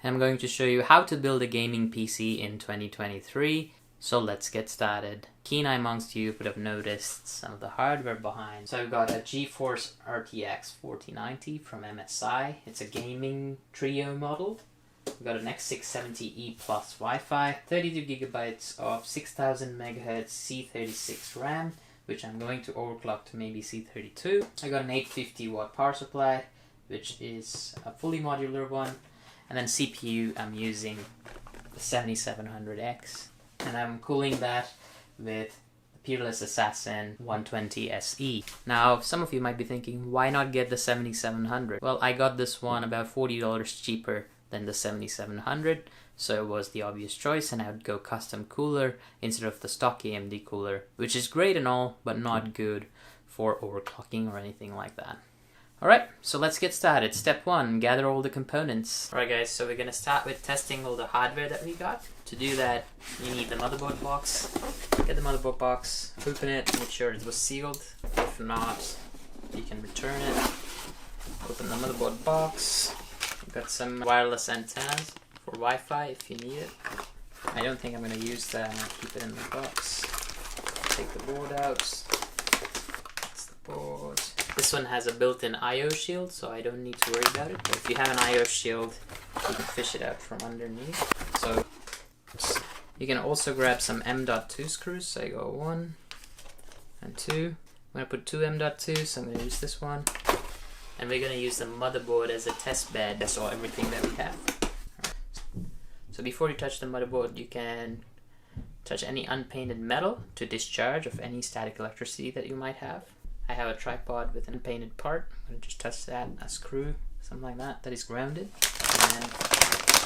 and I'm going to show you how to build a gaming PC in 2023. So let's get started. Keen-eye amongst you would have noticed some of the hardware behind. So I've got a GeForce RTX 4090 from MSI. It's a gaming trio model. We've got an X670E Plus Wi-Fi, 32GB of 6000 MHz C36 RAM, which I'm going to overclock to maybe C32. I got an 850 watt power supply, which is a fully modular one. And then CPU, I'm using the 7700X. And I'm cooling that with the Peerless Assassin 120 SE. Now, some of you might be thinking, why not get the 7700? Well, I got this one about $40 cheaper than the 7700, so it was the obvious choice, and I would go custom cooler instead of the stock AMD cooler, which is great and all, but not good for overclocking or anything like that. Alright, so let's get started. Step 1, gather all the components. Alright guys, so we're going to start with testing all the hardware that we got. To do that, you need the motherboard box. Get the motherboard box, open it, make sure it was sealed. If not, you can return it. Open the motherboard box. We've got some wireless antennas for Wi-Fi if you need it. I don't think I'm going to use that, I'm going to keep it in the box. Take the board out. That's the board. This one has a built-in I/O shield, so I don't need to worry about it. But if you have an I/O shield, you can fish it out from underneath. So you can also grab some M.2 screws. So I go 1 and 2. I'm going to put 2 M.2, so I'm going to use this one. And we're going to use the motherboard as a test bed. That's all, everything that we have. Right. So before you touch the motherboard, you can touch any unpainted metal to discharge of any static electricity that you might have. I have a tripod with an unpainted part. I'm going to just touch that, a screw, something like that, that is grounded. And then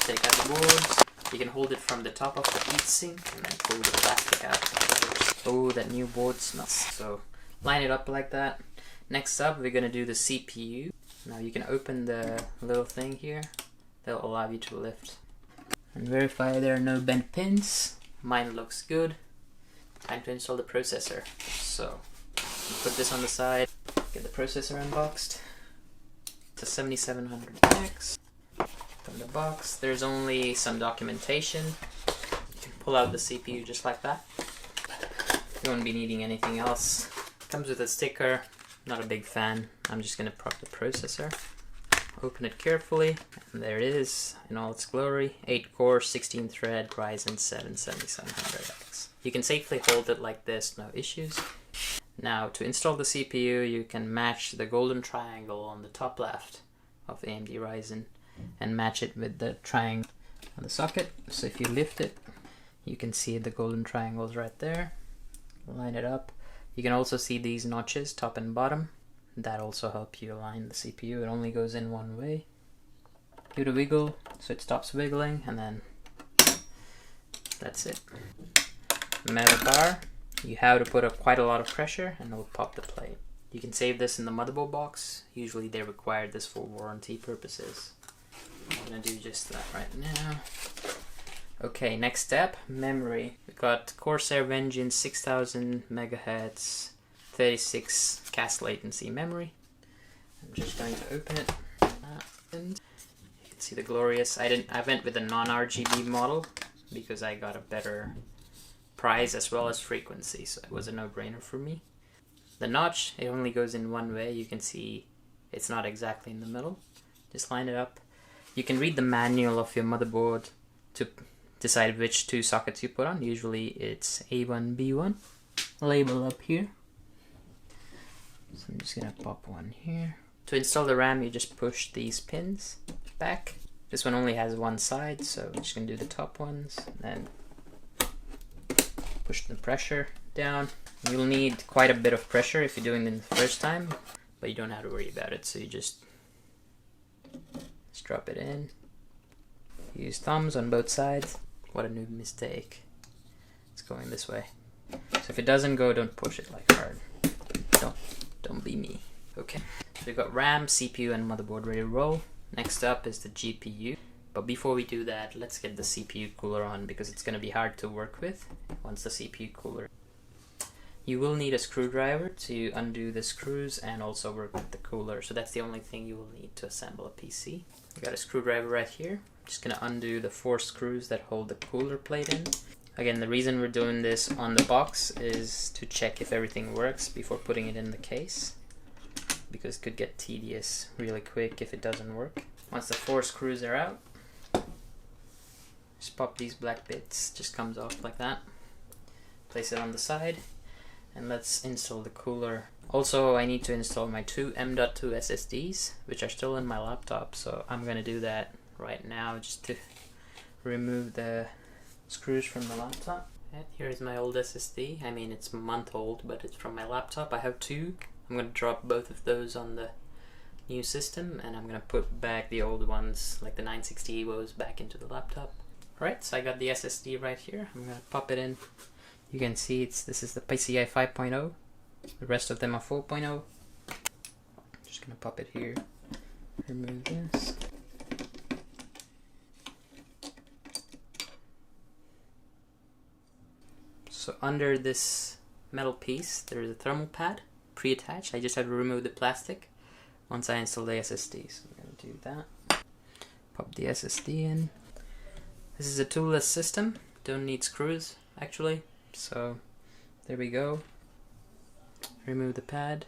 take out the board. You can hold it from the top of the heatsink and then pull the plastic out. Oh, that new board smells. So line it up like that. Next up, we're going to do the CPU. Now you can open the little thing here. They'll allow you to lift. And verify there are no bent pins. Mine looks good. Time to install the processor. So put this on the side, get the processor unboxed. It's a 7700X. From the box, there's only some documentation. You can pull out the CPU just like that. You won't be needing anything else. Comes with a sticker. Not a big fan. I'm just going to prop the processor. Open it carefully, and there it is in all its glory. 8-core, 16-thread Ryzen 7 7700X. You can safely hold it like this, no issues. Now, to install the CPU, you can match the golden triangle on the top left of AMD Ryzen and match it with the triangle on the socket. So if you lift it, you can see the golden triangles right there. Line it up. You can also see these notches, top and bottom. That also helps you align the CPU. It only goes in one way. Give it a wiggle so it stops wiggling, and then that's it. Metal bar. You have to put up quite a lot of pressure and it'll pop the plate. You can save this in the motherboard box. Usually they require this for warranty purposes. I'm gonna do just that right now. Okay, next step, memory. We've got Corsair Vengeance 6000 MHz 36 cast latency memory. I'm just going to open it. And you can see the glorious. I went with a non-RGB model because I got a better price as well as frequency, so it was a no-brainer for me. The notch, it only goes in one way. You can see it's not exactly in the middle. Just line it up. You can read the manual of your motherboard to decide which 2 sockets you put on. Usually it's A1, B1. Label up here. So I'm just gonna pop one here. To install the RAM, you just push these pins back. This one only has one side, so I'm just gonna do the top ones. Then push the pressure down. You'll need quite a bit of pressure if you're doing it the first time, but you don't have to worry about it. So you just drop it in. Use thumbs on both sides. What a noob mistake. It's going this way. So if it doesn't go, don't push it like hard. Don't be me. Okay. So we've got RAM, CPU, and motherboard ready to roll. Next up is the GPU. But before we do that, let's get the CPU cooler on because it's going to be hard to work with once the CPU cooler. You will need a screwdriver to undo the screws and also work with the cooler. So that's the only thing you will need to assemble a PC. You got a screwdriver right here. Just gonna undo the 4 screws that hold the cooler plate in. Again, the reason we're doing this on the box is to check if everything works before putting it in the case, because it could get tedious really quick if it doesn't work. Once the 4 screws are out, just pop these black bits, just comes off like that. Place it on the side, and let's install the cooler. Also, I need to install my 2 M.2 SSDs, which are still in my laptop, so I'm gonna do that right now just to remove the screws from the laptop. Here is my old SSD. I mean, it's a month old, but it's from my laptop. I have 2. I'm gonna drop both of those on the new system, and I'm gonna put back the old ones, like the 960 EVOs, back into the laptop. Alright, so I got the SSD right here. I'm gonna pop it in. You can see this is the PCI 5.0. The rest of them are 4.0. Just gonna pop it here. Remove this. So under this metal piece, there's a thermal pad pre-attached. I just have to remove the plastic once I install the SSD. So I'm gonna do that. Pop the SSD in. This is a toolless system. Don't need screws actually. So there we go. Remove the pad.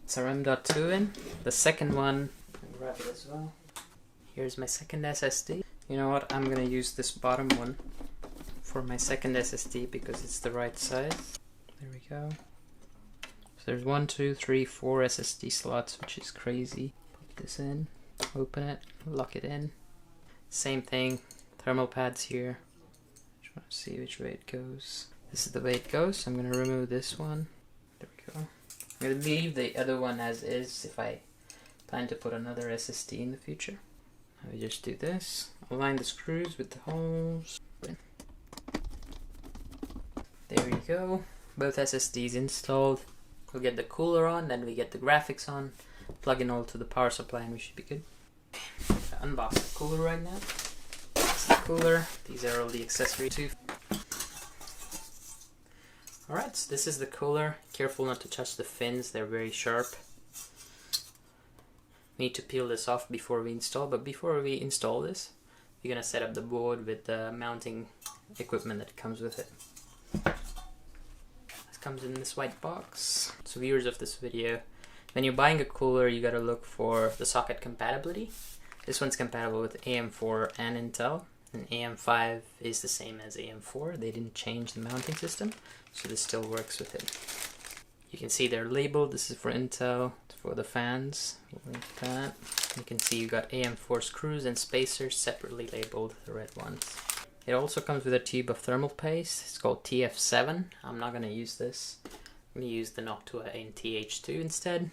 It's our M.2 in. The second one, I'll grab it as well. Here's my second SSD. You know what? I'm gonna use this bottom one for my second SSD because it's the right size. There we go. So there's 1, 2, 3, 4 SSD slots, which is crazy. Put this in, open it, lock it in. Same thing, thermal pads here. Just want to see which way it goes. This is the way it goes. I'm gonna remove this one. There we go. I'm gonna leave the other one as is if I plan to put another SSD in the future. I just do this. Align the screws with the holes. There we go. Both SSDs installed. We'll get the cooler on, then we get the graphics on. Plug in all to the power supply and we should be good. Unbox the cooler right now. That's the cooler. These are all the accessories too. Alright, so this is the cooler. Careful not to touch the fins, they're very sharp. We need to peel this off before we install, but before we install this, you're gonna set up the board with the mounting equipment that comes with it. This comes in this white box. So viewers of this video, when you're buying a cooler, you gotta look for the socket compatibility. This one's compatible with AM4 and Intel, and AM5 is the same as AM4. They didn't change the mounting system, so this still works with it. You can see they're labeled. This is for Intel, it's for the fans. We'll link that. You can see you got AM4 screws and spacers separately labeled, the red ones. It also comes with a tube of thermal paste. It's called TF7. I'm not going to use this. I'm going to use the Noctua in TH2 instead.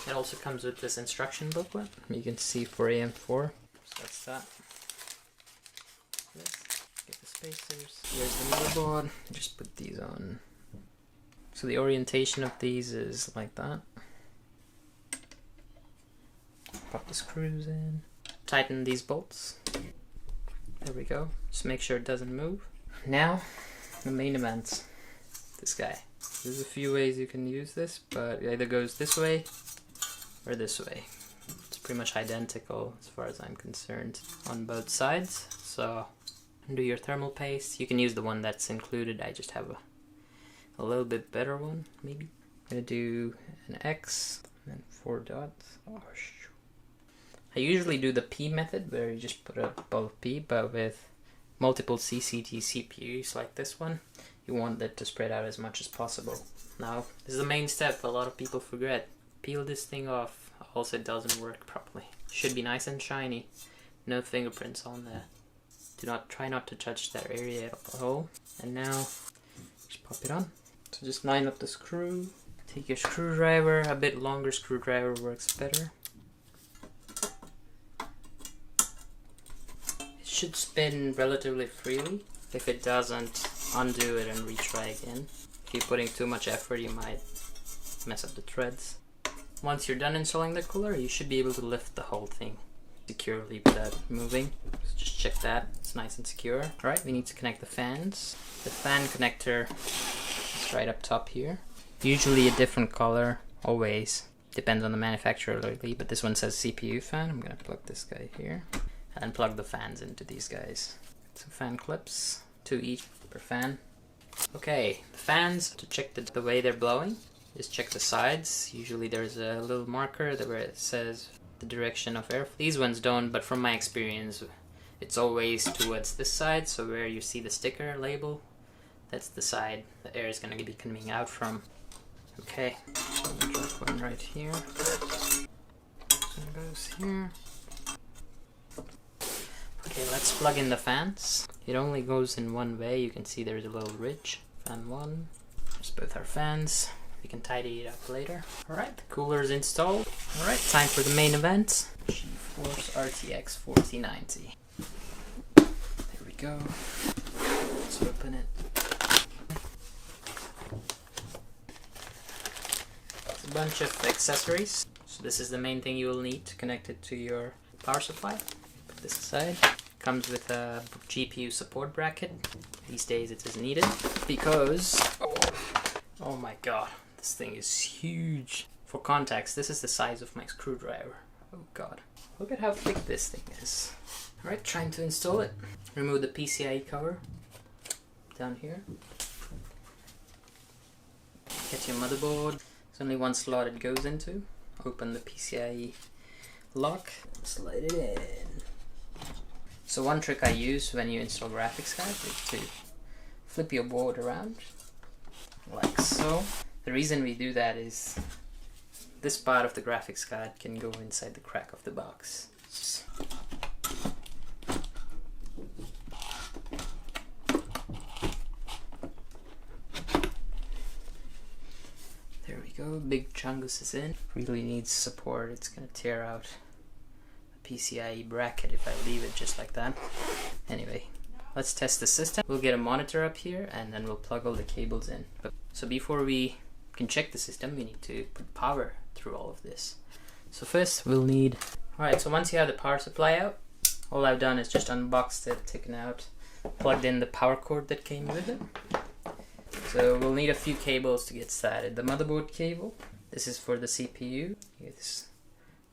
It also comes with this instruction booklet. You can see for AM4. So that's that. Get the spacers. Here's the motherboard. Just put these on. So the orientation of these is like that. Pop the screws in. Tighten these bolts. There we go. Just make sure it doesn't move. Now, the main event. This guy. There's a few ways you can use this, but it either goes this way or this way. It's pretty much identical as far as I'm concerned on both sides. So, undo your thermal paste. You can use the one that's included. I just have a little bit better one, maybe. I'm gonna do an X and then 4 dots. Oh, shoot. I usually do the P method where you just put a bulk P, but with multiple CCT CPUs like this one, you want that to spread out as much as possible. Now, this is the main step a lot of people forget. Peel this thing off, also it doesn't work properly. Should be nice and shiny, no fingerprints on there. Try not to touch that area at all. And now, just pop it on. So just line up the screw. Take your screwdriver, a bit longer screwdriver works better. It should spin relatively freely. If it doesn't, undo it and retry again. If you're putting too much effort, you might mess up the threads. Once you're done installing the cooler, you should be able to lift the whole thing securely without moving. So just check that, it's nice and secure. Alright, we need to connect the fans. The fan connector is right up top here. Usually a different color, always. Depends on the manufacturer lately, but this one says CPU fan. I'm gonna plug this guy here. and plug the fans into these guys. Some fan clips, 2 each per fan. Okay, the fans, to check the way they're blowing, just check the sides. Usually there's a little marker where it says the direction of air. These ones don't, but from my experience, it's always towards this side, so where you see the sticker label, that's the side the air is going to be coming out from. Okay, so I'm going to drop one right here. One goes here. Okay, let's plug in the fans. It only goes in one way. You can see there's a little ridge. Fan 1. There's both our fans. We can tidy it up later. Alright, the cooler is installed. Alright, time for the main event. GeForce RTX 4090. There we go. Let's open it. It's a bunch of accessories. So this is the main thing you will need to connect it to your power supply. Put this aside. Comes with a GPU support bracket. These days it is needed because, oh my god, this thing is huge. For context, this is the size of my screwdriver. Oh god, look at how thick this thing is. Alright, trying to install it. Remove the PCIe cover down here. Get your motherboard. There's only one slot it goes into. Open the PCIe lock, slide it in. So one trick I use when you install graphics card is to flip your board around, like so. The reason we do that is this part of the graphics card can go inside the crack of the box. There we go, big chungus is in. Really needs support, it's gonna tear out PCIe bracket if I leave it just like that. Anyway, let's test the system. We'll get a monitor up here and then we'll plug all the cables in. So before we can check the system, we need to put power through all of this. So first we'll need, alright, so once you have the power supply out, all I've done is just unboxed it, taken out, plugged in the power cord that came with it. So we'll need a few cables to get started. The motherboard cable, this is for the CPU. It's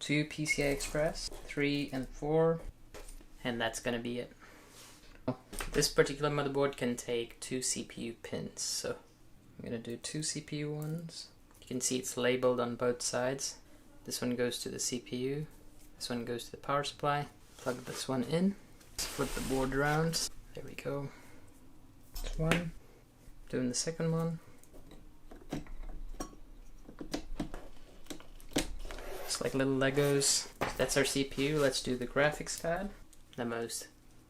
2 PCI Express, 3 and 4, and that's gonna be it. This particular motherboard can take 2 CPU pins, so I'm gonna do 2 CPU ones. You can see it's labeled on both sides. This one goes to the CPU, this one goes to the power supply. Plug this one in, flip the board around. There we go. This one. Doing the second one. Like little Legos. That's our CPU. Let's do the graphics card, the most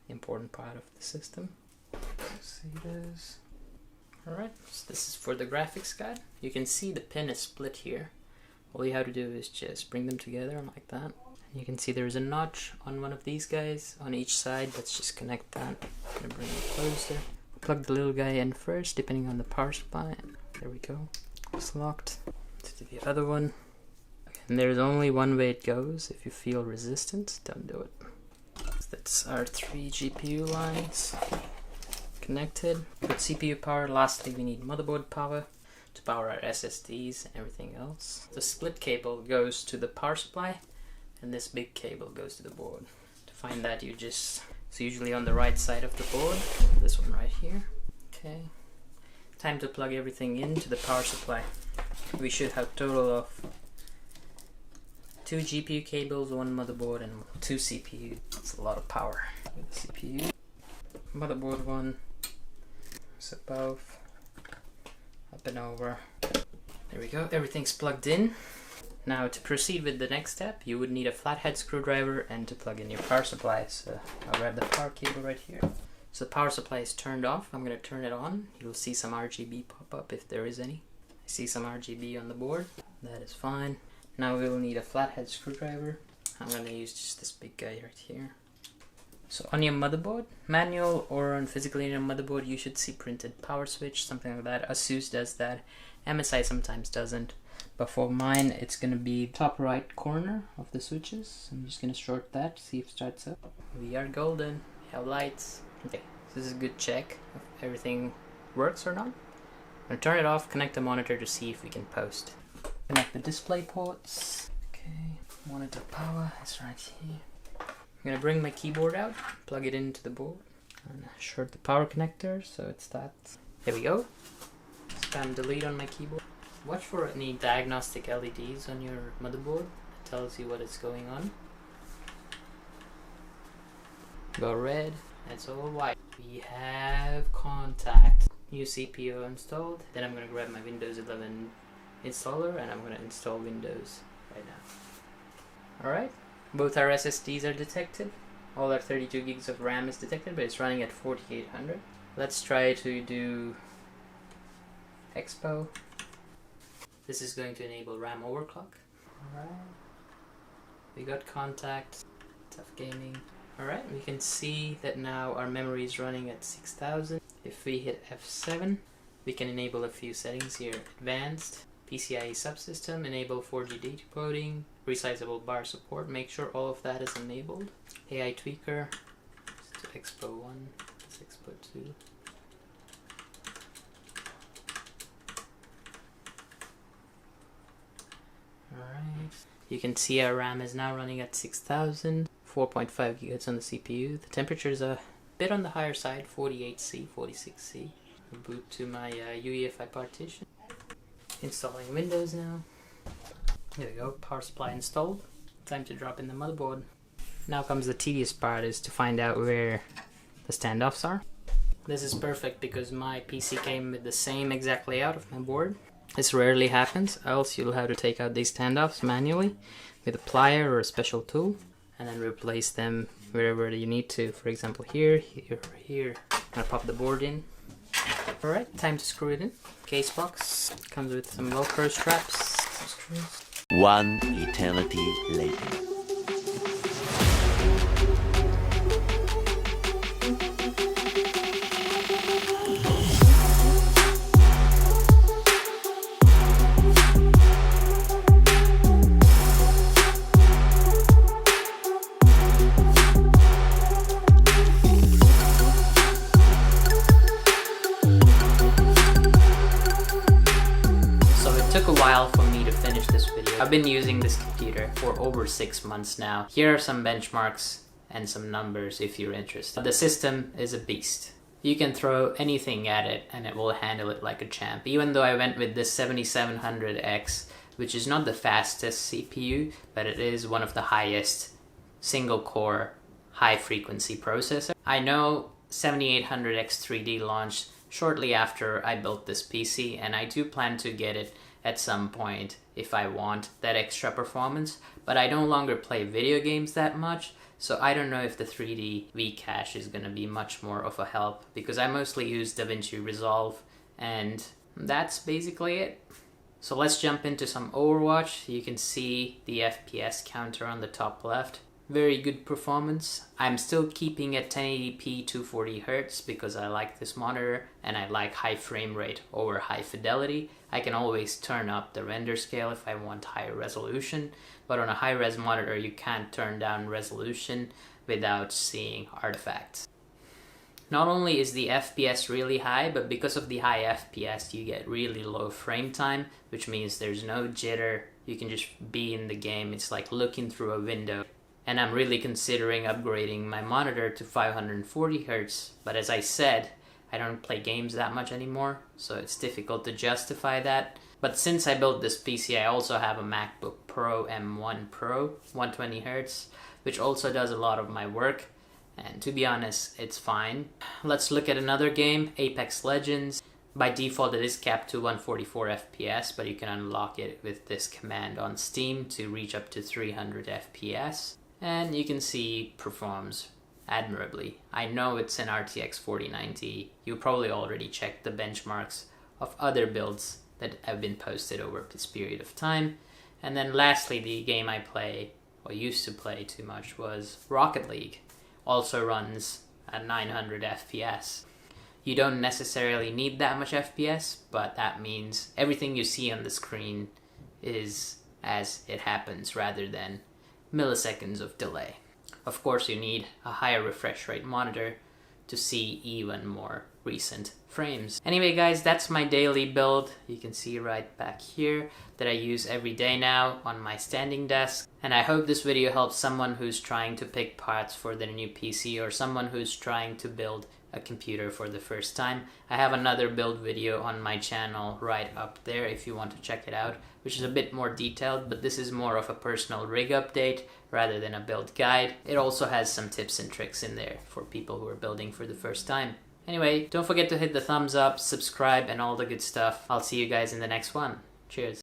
important part of the system. See this. Alright, so this is for the graphics card. You can see the pin is split here. All you have to do is just bring them together like that. And you can see there's a notch on one of these guys on each side. Let's just connect that. I'm gonna bring it closer. Plug the little guy in first, depending on the power supply. There we go. It's locked. Let's do the other one. And there's only one way it goes. If you feel resistance, don't do it. So that's our 3 GPU lines connected. With CPU power, lastly we need motherboard power to power our SSDs and everything else. The split cable goes to the power supply and this big cable goes to the board. To find that you just, it's usually on the right side of the board, this one right here. Okay, time to plug everything into the power supply. We should have a total of 2 GPU cables, 1 motherboard, and 2 CPU. That's a lot of power. With the CPU, motherboard 1, so both, up and over. There we go, everything's plugged in. Now to proceed with the next step, you would need a flathead screwdriver and to plug in your power supply. So I'll grab the power cable right here. So the power supply is turned off. I'm going to turn it on. You'll see some RGB pop up if there is any. I see some RGB on the board. That is fine. Now we'll need a flathead screwdriver. I'm going to use just this big guy right here. So on your motherboard, manual or on physically in your motherboard, you should see printed power switch, something like that. ASUS does that. MSI sometimes doesn't. But for mine, it's going to be top right corner of the switches. I'm just going to short that, see if it starts up. We are golden. We have lights. Okay, this is a good check if everything works or not. I'm going to turn it off, connect the monitor to see if we can post. Connect the display ports. Okay, monitor power is right here. I'm gonna bring my keyboard out, plug it into the board, and short the power connector so it's that. There we go. Spam delete on my keyboard. Watch for any diagnostic LEDs on your motherboard. It tells you what is going on. Go red, that's all white. We have contact. New CPU installed. Then I'm gonna grab my Windows 11 installer and I'm gonna install Windows right now. Alright, both our SSDs are detected. All our 32 gigs of RAM is detected, but it's running at 4800. Let's try to do Expo. This is going to enable RAM overclock. Alright, we got contact, tough gaming. Alright, we can see that now our memory is running at 6000. If we hit F7, we can enable a few settings here. Advanced, PCIe subsystem, enable 4G data coding, resizable bar support, make sure all of that is enabled. AI tweaker, to Expo 1, Expo 2. Alright, you can see our RAM is now running at 6000, 4.5 gigahertz on the CPU. The temperature is a bit on the higher side, 48C, 46C. I'll boot to my UEFI partition. Installing Windows now. There we go, power supply installed. Time to drop in the motherboard. Now comes the tedious part, is to find out where the standoffs are. This is perfect because my PC came with the same exact layout of my board. This rarely happens, else you'll have to take out these standoffs manually with a plier or a special tool and then replace them wherever you need to. For example, here, here, here. I'm gonna pop the board in. Alright, time to screw it in. Case box comes with some Velcro straps. Some screws. One eternity later. Took a while for me to finish this video. I've been using this computer for over 6 months now. Here are some benchmarks and some numbers if you're interested. The system is a beast. You can throw anything at it and it will handle it like a champ. Even though I went with this 7700X, which is not the fastest CPU, but it is one of the highest single core high frequency processor. I know 7800X3D launched shortly after I built this PC, and I do plan to get it at some point if I want that extra performance, but I no longer play video games that much, so I don't know if the 3D V-Cache is gonna be much more of a help, because I mostly use DaVinci Resolve, and that's basically it. So let's jump into some Overwatch. You can see the FPS counter on the top left. Very good performance. I'm still keeping at 1080p 240Hz because I like this monitor and I like high frame rate over high fidelity. I can always turn up the render scale if I want higher resolution, but on a high-res monitor you can't turn down resolution without seeing artifacts. Not only is the FPS really high, but because of the high FPS you get really low frame time, which means there's no jitter. You can just be in the game. It's like looking through a window. And I'm really considering upgrading my monitor to 540Hz, but as I said, I don't play games that much anymore, so it's difficult to justify that. But since I built this PC, I also have a MacBook Pro M1 Pro, 120Hz, which also does a lot of my work, and to be honest, it's fine. Let's look at another game, Apex Legends. By default it is capped to 144 FPS, but you can unlock it with this command on Steam to reach up to 300 FPS. And you can see performs admirably. I know it's an RTX 4090. You probably already checked the benchmarks of other builds that have been posted over this period of time. And then lastly, the game I play, or used to play too much, was Rocket League. Also runs at 900 FPS. You don't necessarily need that much FPS, but that means everything you see on the screen is as it happens rather than milliseconds of delay. Of course, you need a higher refresh rate monitor to see even more recent frames. Anyway guys, that's my daily build. You can see right back here that I use every day now on my standing desk. And I hope this video helps someone who's trying to pick parts for their new PC or someone who's trying to build a computer for the first time. I have another build video on my channel right up there if you want to check it out, which is a bit more detailed, but this is more of a personal rig update rather than a build guide. It also has some tips and tricks in there for people who are building for the first time. Anyway, don't forget to hit the thumbs up, subscribe, and all the good stuff. I'll see you guys in the next one. Cheers.